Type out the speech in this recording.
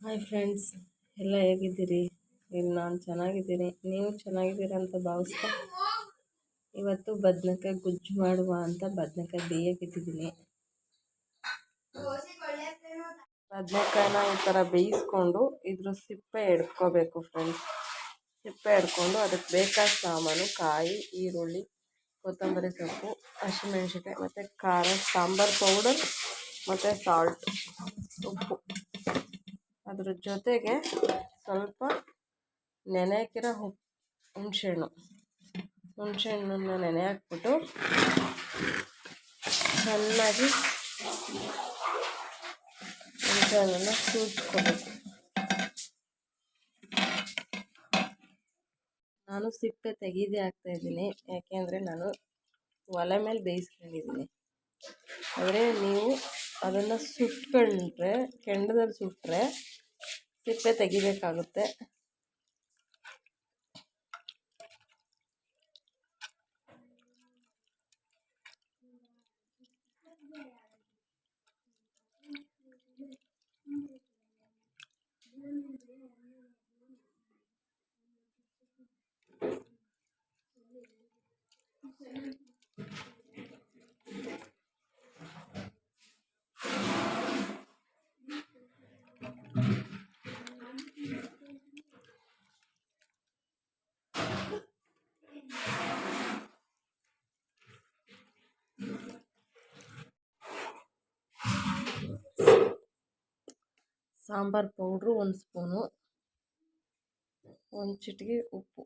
Hi friends, ಎಲ್ಲ ಹೇಗಿದ್ದೀರಿ? ಇಲ್ಲಿ ನಾನು ಚೆನ್ನಾಗಿದ್ದೀನಿ. ನೀವು ಚೆನ್ನಾಗಿದ್ದೀರಾ ಅಂತ ಭಾವಿಸ್ತಾ ಇವತ್ತು ಬದನೆಕಾಯಿ ಗೊಜ್ಜು ಮಾಡುವ ಅಂತ ಬದನೆಕಾಯಿ ಬೇಯಕ್ಕಿಟ್ಟಿದ್ದೀನಿ. ಬದನೆಕಾಯಿನ ಈ ಥರ ಬೇಯಿಸ್ಕೊಂಡು ಇದ್ರ ಸಿಪ್ಪೆ ಎಡ್ಕೋಬೇಕು ಫ್ರೆಂಡ್ಸ್. ಸಿಪ್ಪೆ ಎಡ್ಕೊಂಡು ಅದಕ್ಕೆ ಬೇಕಾದ ಸಾಮಾನು ಕಾಯಿ, ಈರುಳ್ಳಿ, ಕೊತ್ತಂಬರಿ ಸೊಪ್ಪು, ಹಸಿಮೆಣ್ಸಿನ್ಕಾಯಿ ಮತ್ತು ಖಾರ, ಸಾಂಬಾರು ಪೌಡರ್ ಮತ್ತು ಸಾಲ್ಟ್, ಉಪ್ಪು. ಅದ್ರ ಜೊತೆಗೆ ಸ್ವಲ್ಪ ನೆನೆ ಹಾಕಿರೋ ಹುಣಸೆಹಣ್ಣನ್ನು ನೆನೆ ಹಾಕ್ಬಿಟ್ಟು ಚೆನ್ನಾಗಿ ಹುಣಸೆಹಣ್ಣನ್ನು ಸೂಸ್ಕೋಬೇಕು. ನಾನು ಸಿಪ್ಪೆ ತೆಗೀದೇ ಹಾಕ್ತಾಯಿದ್ದೀನಿ, ಯಾಕೆಂದರೆ ನಾನು ಒಲೆ ಮೇಲೆ ಬೇಯಿಸ್ಕೊಂಡಿದ್ದೀನಿ. ಆದರೆ ನೀವು ಅದನ್ನು ಸುಟ್ಕೊಂಡ್ರೆ, ಕೆಂಡದಲ್ಲಿ ಸುಟ್ಟರೆ ಸಿಪ್ಪೆ ತೆಗಿಬೇಕಾಗುತ್ತೆ. ಸಾಂಬಾರು ಪೌಡ್ರು 1 ಸ್ಪೂನು, 1 ಚಿಟಿಕೆ ಉಪ್ಪು